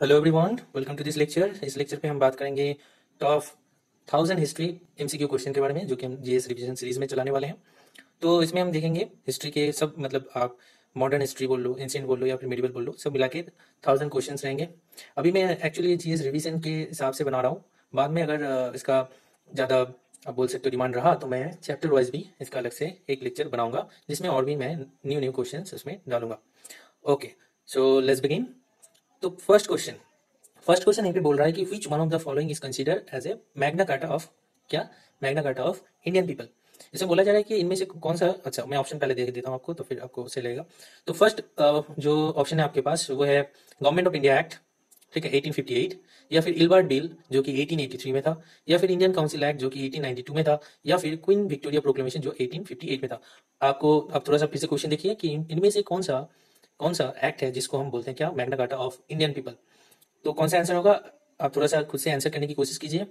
Hello everyone, welcome to this lecture. इस lecture पे हम बात करेंगे टॉप 1000 हिस्ट्री एमसीक्यू क्वेश्चन के बारे में, जो कि हम जीएस रिवीजन सीरीज में चलाने वाले हैं। तो इसमें हम देखेंगे हिस्ट्री के सब, मतलब आप मॉडर्न हिस्ट्री बोल लो, एंशिएंट बोल लो या फिर मिडिवल बोल लो, सब मिला के 1000 क्वेश्चन रहेंगे। अभी मैं एक्चुअली जीएस रिवीजन के हिसाब से बना रहा हूँ। बाद में अगर इसका ज़्यादा आप बोल सकते हो डिमांड रहा तो मैं चैप्टर वाइज भी इसका अलग से एक लेक्चर बनाऊंगा, जिसमें और भी मैं न्यू न्यू क्वेश्चन उसमें डालूंगा। Okay, so let's begin. तो फर्स्ट क्वेश्चन यहीं पे बोल रहा है कि which one of the following is consider as a Magna Carta of, क्या, Magna Carta of Indian people. इसमें बोला जा रहा है कि इनमें से कौन सा, अच्छा मैं ऑप्शन पहले दे देता हूँ आपको तो फिर आपको सही लगेगा। तो फर्स्ट जो ऑप्शन है आपके पास वो है गवर्नमेंट ऑफ इंडिया एक्ट, ठीक है, 1858, या फिर इलबर्ट बिल जो कि 1883 में था, या फिर इंडियन काउंसिल एक्ट जो कि 1892 में था, या फिर क्वीन विक्टोरिया प्रोक्लेमेशन जो 1858 में था। आपको आप थोड़ा सा फिर से क्वेश्चन देखिए कि इनमें से कौन सा एक्ट है जिसको हम बोलते हैं क्या, Magna Carta of Indian people. तो कौन सा आंसर होगा, आप थोड़ा सा खुद से आंसर करने की कोशिश कीजिए।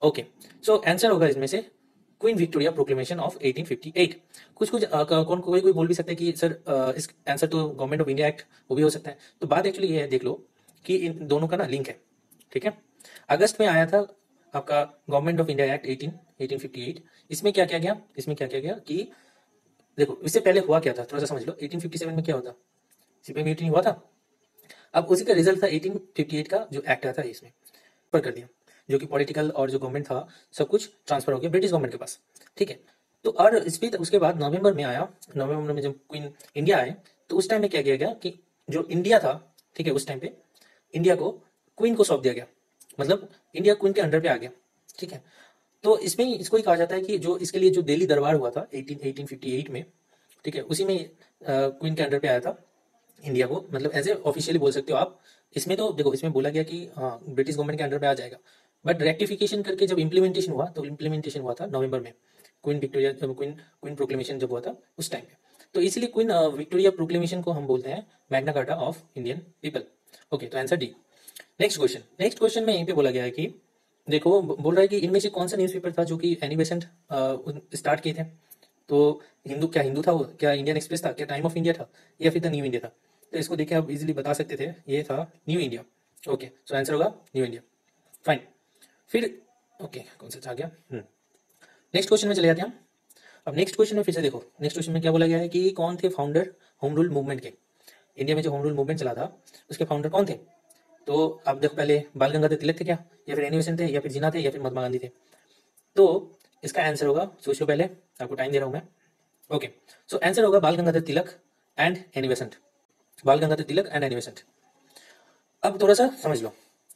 ओके, सो आंसर होगा इसमें से क्वीन विक्टोरिया प्रोक्लेमेशन ऑफ 1858। कुछ कुछ कौन कोई कोई बोल भी सकता है कि सर इस आंसर तो गवर्नमेंट ऑफ इंडिया एक्ट वो भी हो सकता है। तो बात एक्चुअली ये है, देख लो कि इन दोनों का ना लिंक है, ठीक है। अगस्त में आया था आपका गवर्नमेंट ऑफ इंडिया एक्ट 1858। इसमें क्या किया गया, इसमें क्या किया गया कि देखो इससे पहले हुआ क्या था, थोड़ा सा समझ लो। 1857 में क्या होता, सिपाही म्यूटिनी हुआ था। अब उसी का रिजल्ट था 1858 का जो एक्ट आया था, इसमें पर कर दिया, जो कि पॉलिटिकल और जो गवर्नमेंट था सब कुछ ट्रांसफर हो गया ब्रिटिश गवर्नमेंट के पास, ठीक है। तो और इस भी उसके बाद नवंबर में आया, नवंबर में जब क्वीन इंडिया आए तो उस टाइम में क्या किया गया कि जो इंडिया था, ठीक है, उस टाइम पे इंडिया को क्वीन को सौंप दिया गया, मतलब इंडिया क्वीन के अंडर पे आ गया, ठीक है। तो इसमें इसको ही कहा जाता है कि जो इसके लिए जो दिल्ली दरबार हुआ था 1858 में, ठीक है, उसी में क्वीन के अंडर पे आया था इंडिया को, मतलब एज ए ऑफिशियली बोल सकते हो आप। इसमें तो देखो इसमें बोला गया कि हाँ ब्रिटिश गवर्नमेंट के अंडर में आ जाएगा, बट रेक्टिफिकेशन करके जब इम्प्लीमेंटेशन हुआ तो इम्प्लीमेंटेशन हुआ था नवंबर में, क्वीन विक्टोरिया जब क्वीन क्वीन प्रोक्लेमेशन जब हुआ था उस टाइम पे। तो इसीलिए क्वीन विक्टोरिया प्रोक्लेमेशन को हम बोलते हैं Magna Carta of Indian people. Okay, तो आंसर डी। नेक्स्ट क्वेश्चन में यहीं पे बोला गया है कि देखो बोल रहा है कि इनमें से कौन सा न्यूज़पेपर था जो कि एनी बेसेंट स्टार्ट किए थे। तो हिंदू था वो, क्या इंडियन एक्सप्रेस था, क्या टाइम ऑफ इंडिया था, या फिर द न्यू इंडिया था। तो इसको देख के आप इजीली बता सकते थे ये था new India. Okay, so answer होगा न्यू इंडिया। फाइन, फिर ओके कौन सा आ गया। नेक्स्ट क्वेश्चन में चले जाते हैं हम। अब नेक्स्ट क्वेश्चन में फिर से देखो, नेक्स्ट क्वेश्चन में क्या बोला गया है कि कौन थे फाउंडर होम रूल मूवमेंट के। इंडिया में जो होम रूल मूवमेंट चला था उसके फाउंडर कौन थे। तो आप देखो पहले बाल गंगाधर तिलक थे क्या, या फिर एनी बेसेंट थे, या फिर जिन्ना थे, या फिर महात्मा गांधी थे। तो इसका आंसर होगा, सोच लो पहले, आपको टाइम दे रहा हूं मैं। ओके, सो आंसर होगा बाल Gangadhar Tilak and Annie Besant, बाल Gangadhar Tilak and Annie Besant. अब थोड़ा सा समझ लो,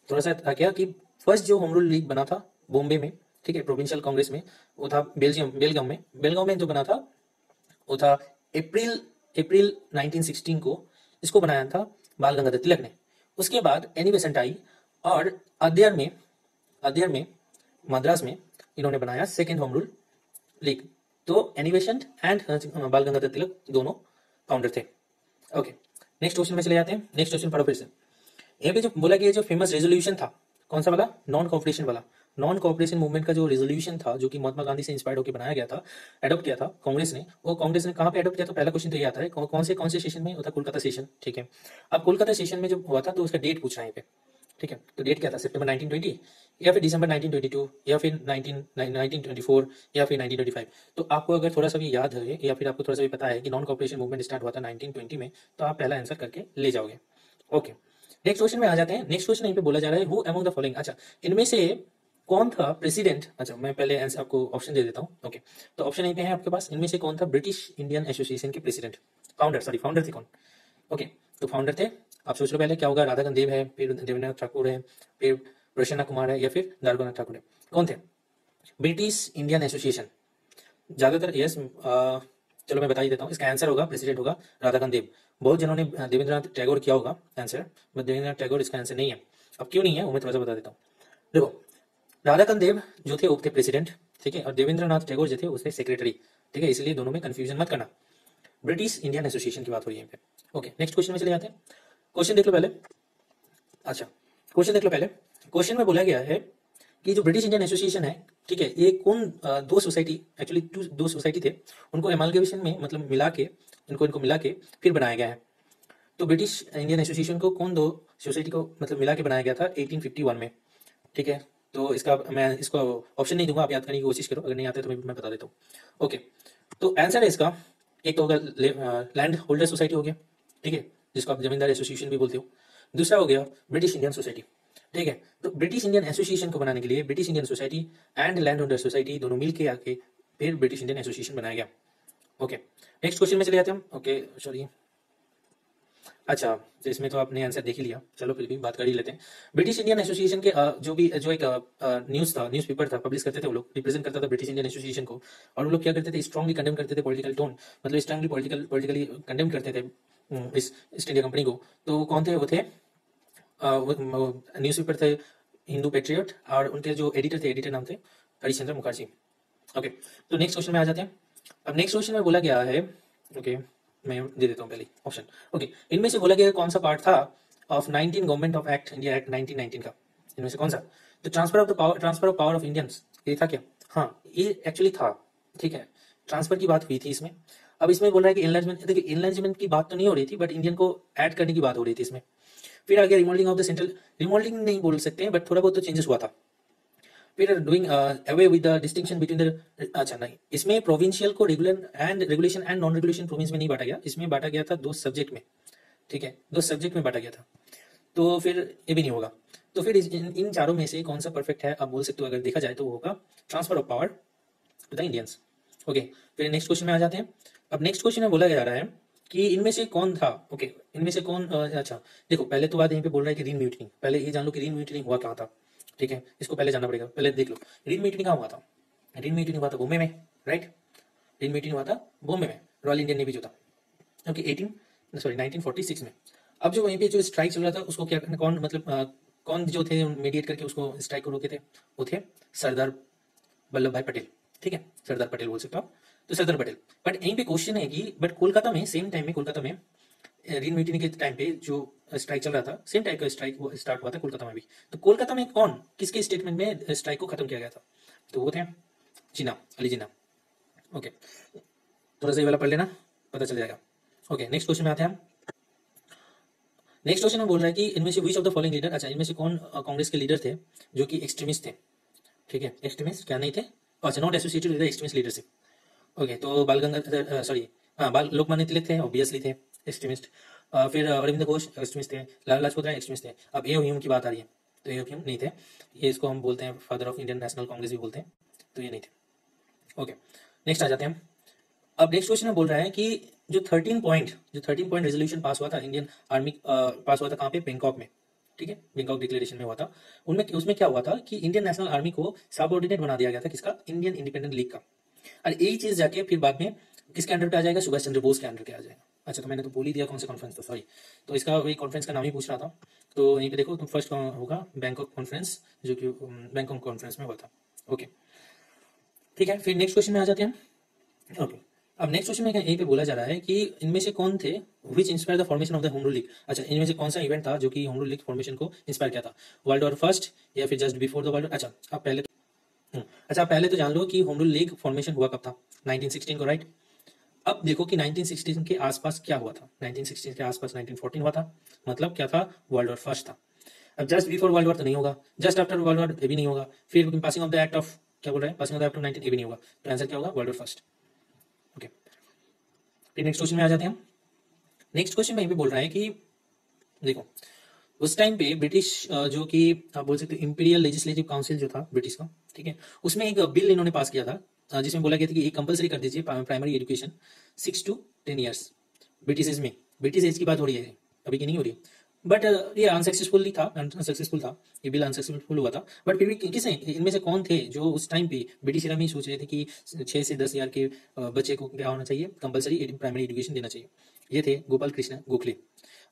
थोड़ा सा था क्या कि फर्स्ट जो होम रूल लीग बना था बॉम्बे में, ठीक है, प्रोविंशियल कांग्रेस में, वो था बेलगाम में जो बना था वो था अप्रैल अप्रैल 1916 को। इसको बनाया था बाल गंगाधर तिलक ने। उसके बाद एनी बेसेंट आई, और अध्ययन में मद्रास में इन्होंने बनाया सेकेंड होम रूल लीग। तो एनी बेसेंट एंड बाल गंगाधर तिलक दोनों फाउंडर थे। ओके, नेक्स्ट क्वेश्चन में चले जाते हैं। नेक्स्ट क्वेश्चन पढ़ो फिर से। यहाँ पे जो बोला गया जो फेमस रेजोल्यूशन था कौन सा वाला, नॉन कॉपरेशन वाला। नॉन कॉपरेशन मूवमेंट का जो रेजोल्यूशन था जो कि महात्मा गांधी से इंस्पायर्ड होकर बनाया गया था, एडॉप्ट किया था कांग्रेस ने, वो कांग्रेस ने कहाँ पे एडॉप्ट किया। तो पहला क्वेश्चन तो ये आता है कौन से सेशन में, वो था कोलकाता सेशन, ठीक है। अब कोलकाता सेशन में जब हुआ था तो उसका डेट पूछ रहा है यहाँ पे, ठीक है। तो डेट क्या था, सितंबर 1920, या फिर दिसंबर 1922, या फिर 1924, या फिर 1925। तो आपको अगर थोड़ा सा भी याद है या फिर आपको थोड़ा सा भी पता है कि नॉन कॉपरेशन मूवमेंट स्टार्ट हुआ था 1920 में, तो आप पहला आंसर करके ले जाओगे। ओके, नेक्स्ट क्वेश्चन में आ जाते हैं। नेक्स्ट क्वेश्चन यहीं पे बोला जा रहा है हु अमंग द फॉलोइंग, अच्छा इनमें से कौन था प्रेसिडेंट। अच्छा मैं पहले आंसर आपको ऑप्शन दे देता हूँ। ओके, तो ऑप्शन यहीं पे है आपके पास, इनमें से कौन था ब्रिटिश इंडियन एसोसिएशन के प्रेसिडेंट, फाउंडर थे कौन। ओके, तो फाउंडर थे, आप सोच लो पहले क्या होगा, राधाकांत देव है, फिर देवेंद्र ठाकुर है, फिर प्रसन्ना कुमार है, या फिर दारगोनाथ ठाकुर है। कौन थे, ब्रिटिश इंडियन एसोसिएशन ज्यादातर, यस। चलो मैं बता ही देता हूँ, इसका आंसर होगा, प्रेसिडेंट होगा राधाकांत देव। बहुत जनों ने देवेंद्रनाथ टैगोर किया होगा आंसर, बट देवेंद्रनाथ टैगोर इसका आंसर नहीं है। अब क्यों नहीं है वो मैं थोड़ा सा बता देता हूँ। देखो राधाकांत देव जो थे वो थे प्रेसिडेंट, ठीक है, और देवेंद्रनाथ टैगोर जो थे उसके सेक्रेटरी, ठीक है, इसलिए दोनों में कंफ्यूजन मत करना। ब्रिटिश इंडियन एसोसिएशन की बात हो रही है यहाँ पे। ओके, नेक्स्ट क्वेश्चन में चले जाते हैं। क्वेश्चन देख लो पहले। अच्छा, क्वेश्चन देख लो पहले। क्वेश्चन में बोला गया है कि जो ब्रिटिश इंडियन एसोसिएशन है, ठीक है, ये कौन दो सोसाइटी, एक्चुअली दो सोसाइटी थे, उनको एमालगेशन में मतलब मिला के, इनको मिला के फिर बनाया गया है। तो ब्रिटिश इंडियन एसोसिएशन को कौन दो सोसाइटी को मतलब मिला के बनाया गया था 1851 में, ठीक है। तो इसका मैं इसको ऑप्शन नहीं दूंगा, आप याद करने की कोशिश करो, अगर नहीं आते तो मैं बता देता हूँ। ओके, तो आंसर है इसका, एक तो होगा लैंड होल्डर सोसाइटी हो गया, ठीक है, जिसको आप जमींदार एसोसिएशन भी बोलते हो। दूसरा हो गया ब्रिटिश इंडियन सोसाइटी, ठीक है। तो ब्रिटिश इंडियन एसोसिएशन को बनाने के लिए British Indian society and land holder society दोनों मिलके आके फिर ब्रिटिश इंडियन एसोसिएशन बनाया गया। ओके, नेक्स्ट क्वेश्चन में चले जाते हैं हम। ओके सॉरी, अच्छा, तो इसमें तो आपने आंसर देख ही लिया, चलो फिर भी बात कर ही लेते हैं। ब्रिटिश इंडियन एसोसिएशन के जो एक न्यूज़ था, न्यूज़पेपर था, पब्लिश करते थे वो लोग, रिप्रेजेंट करता था ब्रिटिश इंडियन एसोसिएशन को। और वो लोग क्या करते थे, स्ट्रांगली कंडेम करते थे, पॉलिटिकल टोन मतलब स्ट्रांगली पॉलिटिकली कंडेम करते थे इस ईस्ट इंडिया कंपनी को। तो वो कौन थे, वो थे न्यूज़पेपर थे हिंदू पेट्रियट, और उनके जो एडिटर थे, एडिटर नाम थे हरिश्चंद्र मुखर्जी। ओके, तो नेक्स्ट क्वेश्चन में आ जाते हैं। अब नेक्स्ट क्वेश्चन में बोला गया है, ओके मैं दे देता हूँ पहले ऑप्शन। ओके, इनमें से बोला गया कौन सा पार्ट था of 19 government of act India act 1919 का, इनमें से कौन सा? तो transfer of power of Indians, ये था क्या? हाँ, ये एक्चुअली था, ठीक है, ट्रांसफर की बात हुई थी इसमें। अब इसमें बोल रहा है कि इनलार्जमेंट, देखिए इनलार्जमेंट की बात तो नहीं हो रही थी, बट इंडियन को ऐड करने की बात हो रही थी इसमें। फिर आगे remoulding of the central, remoulding नहीं बोल सकते हैं, बट थोड़ा बहुत तो चेंजेस हुआ था। फिर doing away with the distinction between the, अच्छा नहीं, इसमें प्रोविंशियल को regulation and non regulation province में नहीं बांटा गया, इसमें बांटा गया था दो सब्जेक्ट में, ठीक है, दो सब्जेक्ट में बांटा गया था। तो फिर ये भी नहीं होगा। तो फिर इन चारों में से कौन सा परफेक्ट है आप बोल सकते हो, अगर देखा जाए तो वो होगा transfer of power to the Indians. Okay, फिर नेक्स्ट क्वेश्चन में आ जाते हैं। अब नेक्स्ट क्वेश्चन में बोला जा रहा है कि इनमें से कौन था, ओके इनमें से कौन अच्छा देखो, पहले तो बात यहीं पे बोल रहा है कि रीन म्यूटनी, पहले ये जान लो कि रीन म्यूटनी हुआ कहाँ था, ठीक है, इसको पहले जानना पड़ेगा, पहले देख लो रीन म्यूटनी कहाँ हुआ था। रीन म्यूटनी हुआ था बॉम्बे में, राइट, रीन म्यूटनी हुआ था बॉम्बे में, रॉयल इंडियन नेवी जो था, ओके 1946 में। अब जो वहीं पे जो स्ट्राइक चल रहा था उसको क्या, कौन मतलब कौन जो थे मीडिएट करके उसको स्ट्राइक को रोके थे, वो थे सरदार वल्लभ भाई पटेल, ठीक है, सरदार पटेल बोल सकते हो आप, तो सरदार पटेल। बट यहीं पे क्वेश्चन है कि बट कोलकाता में सेम टाइम में, कोलकाता में रीन म्यूटनी के टाइम पे जो स्ट्राइक चल रहा था, सेम टाइप का स्ट्राइक स्टार्ट हुआ था कोलकाता में भी। तो कोलकाता में कौन, किसके स्टेटमेंट में स्ट्राइक को खत्म किया गया था? तो वो थे जिन्ना, अली जिन्ना। ओके, थोड़ा सा ये वाला पढ़ लेना, पता चल जाएगा। ओके, नेक्स्ट क्वेश्चन में आते हैं हम। नेक्स्ट क्वेश्चन में बोल रहा है कि इनमें से which of the following leader, अच्छा इनमें से कौन कांग्रेस के लीडर थे जो कि एक्सट्रीमिस्ट थे, ठीक है, एक्सट्रीमिस्ट क्या नहीं थे, अच्छा not associated with the extremist leadership. Okay, तो बाल गंगाधर सॉरी, हाँ बाल लोकमान्य तिलक थे, ऑब्वियसली थे एक्सट्रीमिस्ट। फिर अरविंद घोष एक्सट्रीमिस्ट थे, लाला लाजपत राय एक्सट्रीमिस्ट थे। अब ए ह्यूम की बात आ रही है, तो ए ह्यूम नहीं थे, ये इसको हम बोलते हैं father of Indian national Congress भी बोलते हैं, तो ये नहीं थे। ओके, नेक्स्ट आ जाते हैं हम। अब नेक्स्ट क्वेश्चन में बोल रहा है कि जो 13 पॉइंट रेजोल्यूशन पास हुआ था इंडियन आर्मी, पास हुआ था कहाँ पे, बैंकॉक में, ठीक है, बैंकॉक डिक्लेरेशन में हुआ था। उनमें उसमें क्या हुआ था कि इंडियन नेशनल आर्मी को सबऑर्डिनेट बना दिया गया था, किसका, इंडियन इंडिपेंडेंट लीग का। और यही चीज जाके फिर बाद में किसके अंडर पे आ जाएगा, सुभाष चंद्र बोस के अंडर पे आ जाएगा। अच्छा, तो मैंने तो बोल ही दिया कौन सा कॉन्फ्रेंस था, सॉरी, तो इसका वही कॉन्फ्रेंस का नाम ही पूछ रहा था। तो यहीं पे देखो, तो फर्स्ट होगा बैंकॉक कॉन्फ्रेंस, जो कि बैंकॉक कॉन्फ्रेंस में हुआ था। ओके, ठीक है, फिर नेक्स्ट क्वेश्चन में आ जाते हैं। ओके, अब नेक्स्ट क्वेश्चन में यहीं पे बोला जा रहा है कि इनमें से कौन थे which inspire the formation of the home rule league. अच्छा, इनमें से कौन सा इवेंट था जो कि होम रूल लीग फॉर्मेशन को इंस्पायर किया था, वर्ल्ड वॉर फर्स्ट या फिर जस्ट बिफोर द वर्ल्ड। अच्छा आप पहले अच्छा पहले तो जान लो कि होम रूल लीग फॉर्मेशन हुआ कब था, 1916 को, राइट। अब देखो कि 1916 के आसपास क्या हुआ था, 1916 के आसपास 1914 हुआ था, मतलब क्या था, वर्ल्ड वॉर फर्स्ट था। अब जस्ट बिफोर वर्ल्ड वॉर तो नहीं होगा, जस्ट आफ्टर वर्ल्ड वॉर ये भी नहीं होगा, फिर passing of the act of, क्या बोल रहे हैं, passing of the act of 19 ये भी नहीं होगा, तो आंसर क्या होगा, वर्ल्ड वॉर फर्स्ट। ओके, फिर नेक्स्ट क्वेश्चन में आ जाते हैं हम। नेक्स्ट क्वेश्चन में ये भी बोल रहा है कि देखो उस टाइम पे ब्रिटिश जो कि आप बोल सकते हो इंपीरियल लेजिस्लेटिव काउंसिल जो था ब्रिटिश का, ठीक है, उसमें एक बिल इन्होंने पास किया था जिसमें बोला गया था कि एक कंपलसरी कर दीजिए primary education 6 to 10 years British age में। ब्रिटिश एज की बात हो रही है, अभी की नहीं हो रही, बट ये अनसक्सेसफुल था, ये बिल अनसक्सेसफुल हुआ था। बट फिर भी किसे, इनमें से कौन थे जो उस टाइम पे ब्रिटिश इरा में ही सोच रहे थे कि 6 से 10 ईयर के बच्चे को क्या होना चाहिए, कंपलसरी प्राइमरी एजुकेशन देना चाहिए। ये थे गोपाल कृष्ण गोखले।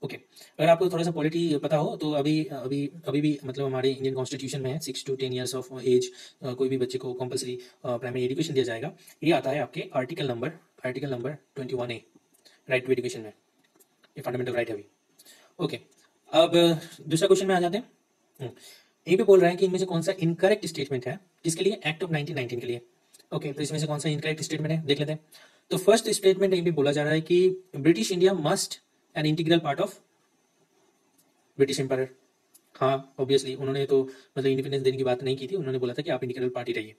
ओके, अगर आपको थोड़ा सा पॉलिटी पता हो तो अभी अभी अभी भी मतलब हमारे इंडियन कॉन्स्टिट्यूशन में है 6 to 10 ईयर्स ऑफ एज कोई भी बच्चे को कंपलसरी प्राइमरी एजुकेशन दिया जाएगा। ये आता है आपके article number 21A, right to education में, ये फंडामेंटल राइट है अभी। ओके, अब दूसरा क्वेश्चन में आ जाते हैं। ये भी बोल रहा है कि इनमें से कौन सा इनकरेक्ट स्टेटमेंट है, किसके लिए, एक्ट ऑफ 1919 के लिए। ओके, तो इसमें से कौन सा इनकरेक्ट स्टेटमेंट है देख लेते हैं। तो फर्स्ट स्टेटमेंट ये भी बोला जा रहा है कि British India must an integral part of British empire. हाँ ऑब्वियसली उन्होंने तो मतलब इंडिपेंडेंस देने की बात नहीं की थी, उन्होंने बोला था कि आप इंटीग्रल पार्टी रहिए,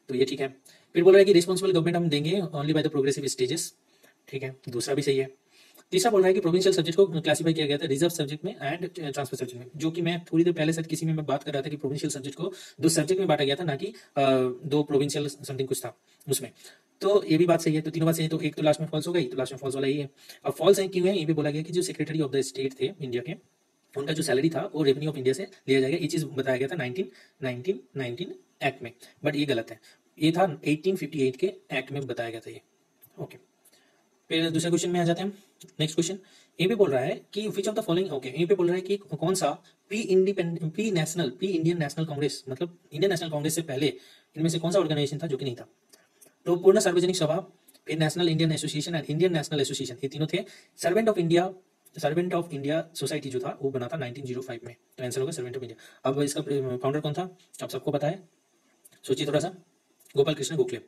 तो ये ठीक है। फिर बोल रहा है कि रिस्पॉन्सिबल गवर्नमेंट हम देंगे only by the progressive stages, ठीक है, दूसरा भी सही है। तीसरा बोल रहा है कि प्रोविंशियल सब्जेक्ट को क्लासिफाई किया गया था रिजर्व सब्जेक्ट में एंड ट्रांसफर सब्जेक्ट में, जो कि मैं थोड़ी देर पहले शायद किसी में मैं बात कर रहा था कि प्रोविंशियल सब्जेक्ट को दो सब्जेक्ट में बांटा गया था, ना कि दो प्रोविंशियल समथिंग कुछ था उसमें। तो ये भी बात सही है, तो तीनों बात सही है, तो एक तो लास्ट में फॉल्स हो गई, तो लास्ट में फॉल्स वाला ही है। अब फॉल्स है क्यों है, ये भी बोला गया कि जो सेक्रेटरी ऑफ द स्टेट थे इंडिया के, उनका जो सैलरी था वो रेवेन्यू ऑफ इंडिया से लिया जाएगा, ये चीज़ बताया गया था 1919 एक्ट में, बट ये गलत है, ये था 1858 के एक्ट में बताया गया था ये। ओके, फिर दूसरे क्वेश्चन में आ जाते हैं। नेक्स्ट क्वेश्चन ये भी बोल रहा है कि which of the following, okay ये पे बोल रहा है कि कौन सा पी इंडियन नेशनल कांग्रेस, मतलब इंडियन नेशनल कांग्रेस से पहले इनमें से कौन सा ऑर्गेनाइजेशन था जो कि नहीं था। तो पूर्ण सार्वजनिक सभा, फिर national Indian association and Indian national association, ये तीनों थे। सर्वेंट ऑफ इंडिया सोसाइटी जो था वो बना था 1905 में, तो आंसर होगा सर्वेंट ऑफ इंडिया। अब इसका फाउंडर कौन था, अब सबको पता है, सोचिए थोड़ा सा, गोपाल कृष्ण गोखले।